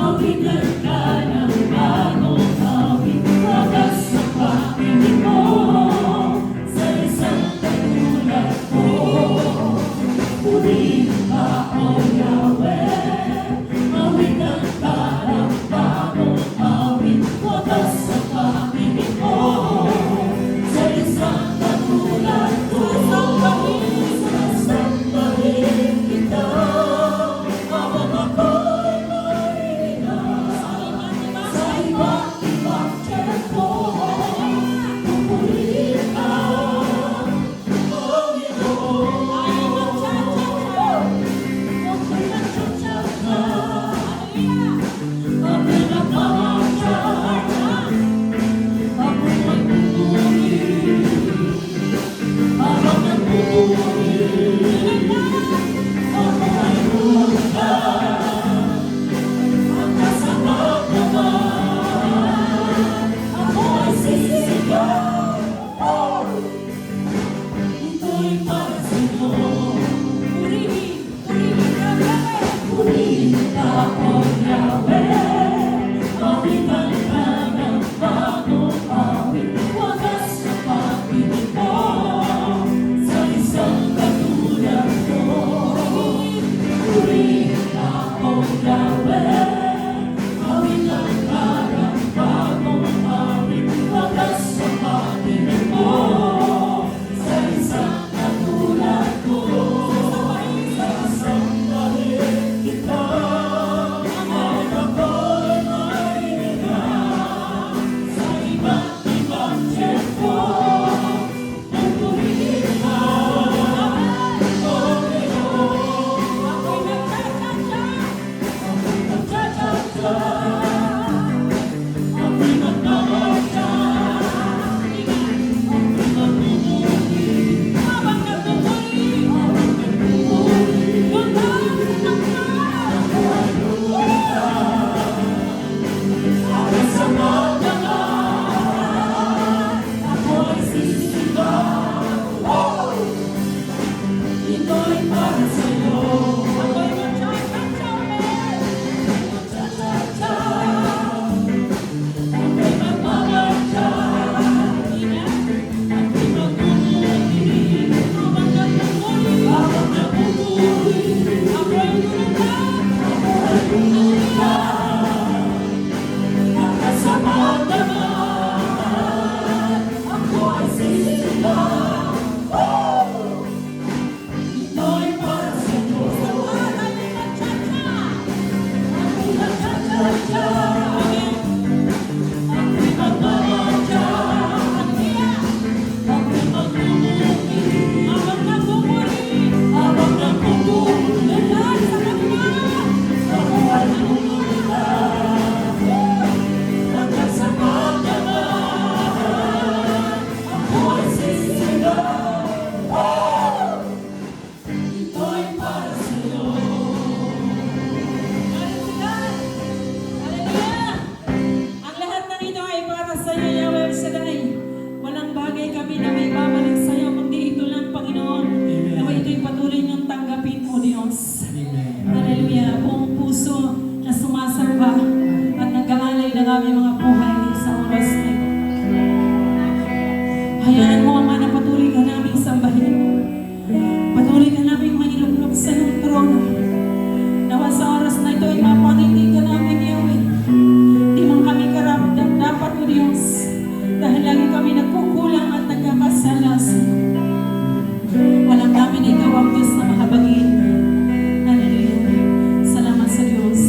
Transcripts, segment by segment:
Awit ka ng bagong awit, Hayaan mo, Ama, na patuloy ka naming sambahin. Patuloy ka naming mailulog sa iyong trono. Nawa sa oras na ito ay mapangiti ka namin, Yahweh. Di man kami karapat dapat, O Diyos, dahil lagi kami nagkukulang at nagkakasala. Walang namin ikaw ang Diyos na mahabagin. Hallelujah. Salamat sa Diyos.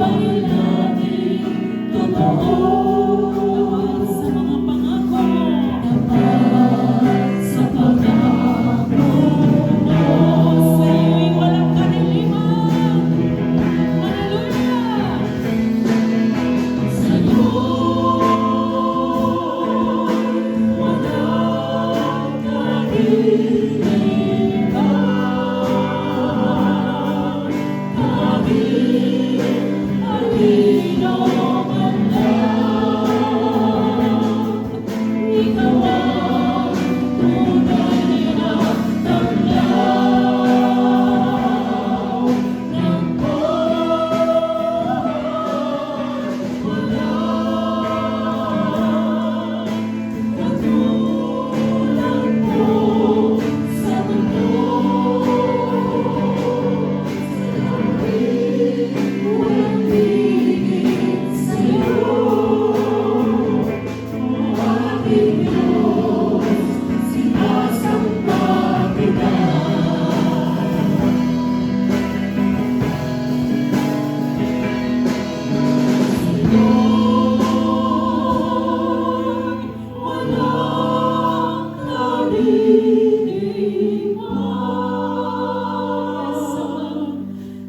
ay laging totoo. Tapat sa mga pangako mo. Tapat sa pangako mo. Sa iyo'y walang kadiliman. Hallelujah! Sa iyo'y walang kadiliman. Kahit alino man lang, ikaw ang tunay na tanglaw ng katulad mo sa mundo. Walang higit sa'yo, o aking Diyos, sinasamba kita. Walang kadiliman.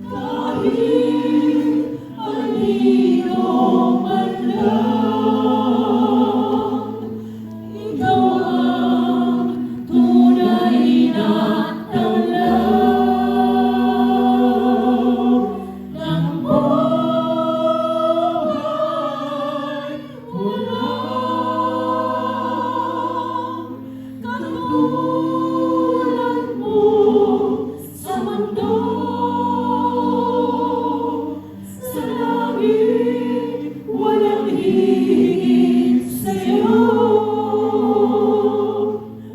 Kahit alino man lang, ikaw ang tunay na tanglaw ng buhay. Walang katulad mo sa mundo. Sa langit, walang higit sa'yo,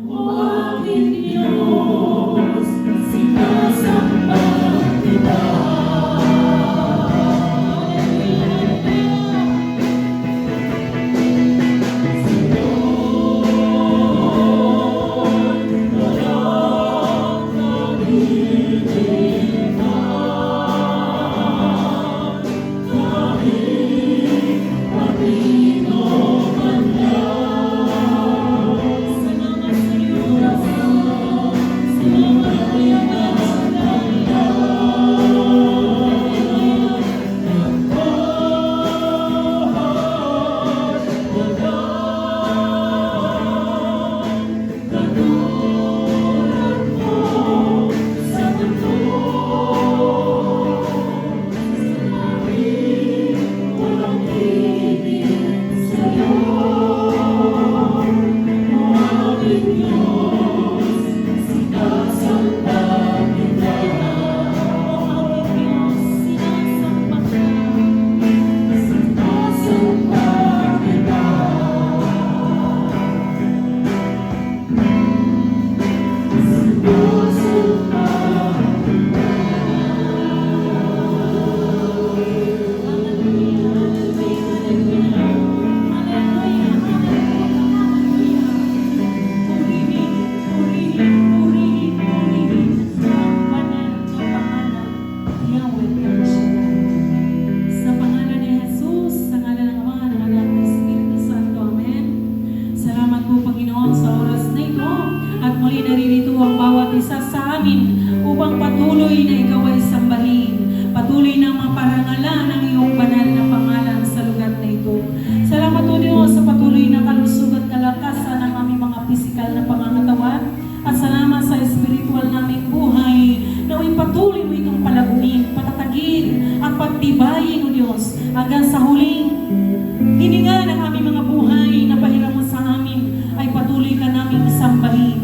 o aking Diyos, sinasamba kita. Sa pangalan ni Jesus, sa ngalan ng Ama, ng Anak, ng Espiritu Santo. Amen. Salamat po, Panginoon, sa oras na ito. At muli naririto ang bawat isa sa amin upang patuloy na ikaw ay sambahin. Patuloy na maparangalan ang iyong banal na pangalan sa lugar na ito. Salamat po, Diyos, sa patuloy na kalusog at kalakasan ng aming mga pisikal na pangangatawan. At salamat sa espiritual naming buhay na patuloy mo itong palagunin, patatagin at pagtibayin, O Diyos, hanggang sa huling hininga ng aming mga buhay na pahiram mo sa amin ay patuloy ka naming sambahin.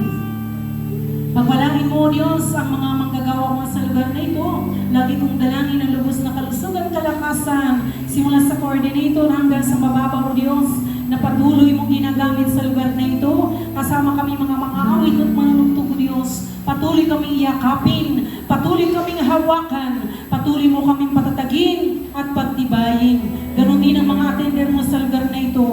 Pagpalain mo, O Diyos, ang mga manggagawa mo sa lugar na ito. Lagi kong dalangin ang lubos na kalusugan, kalakasan, simula sa coordinator hanggang sa mababa, O Diyos, na patuloy mong ginagamit sa lugar na ito. Kasama kami mga awit at mga nugtog, O Diyos. Patuloy kaming iyakapin, patuloy kaming hawakan, patuloy mo kaming patatagin at pagtibayin. Ganon din ang mga attender mo sa lugar na ito.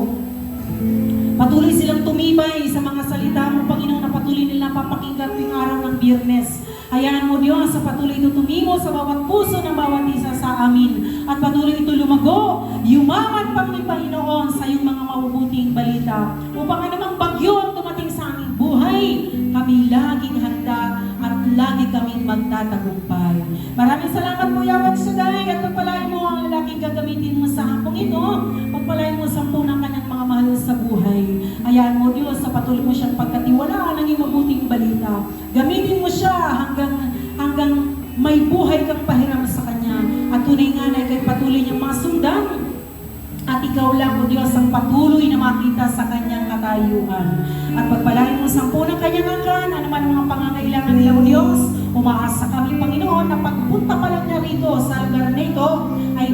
Patuloy silang tumibay sa mga salita mo, Panginoon, na patuloy nila papakinggan tuwing araw ng Biyernes. Hayaan mo Diyos sa patuloy ito tumimo sa bawat puso ng bawat isa sa amin. At patuloy ito lumago, yumaman pang ni Panginoon sa iyong mga mabubuting balita. Upang anumang bagyo dumating sa aming buhay, kami laging handa at lagi kaming magtatagumpay. Maraming salamat po Yahweh Shaddai at pagpalain mo ang lalaking gagamitin mo sa hapong ito. Pagpalain mo sa ng kanyang mga mahal sa buhay. Hayaan mo Diyos sa patuloy mo siyang pagkatiwalaan ng iyong mabuting balita. Gamitin mo siya hanggang may buhay kang pahiram sa kanya. At tunay nga na ikay patuloy niyang masundan. At ikaw lang, O Diyos, ang patuloy na makita sa kanyang katayuan. At pagpalain mo sa ng kanyang angkan, ano man ang mga pangangailangan nila, O Diyos, umaasa kami, Panginoon, na pagpunta pa lang niya rito sa lugar na ito, ay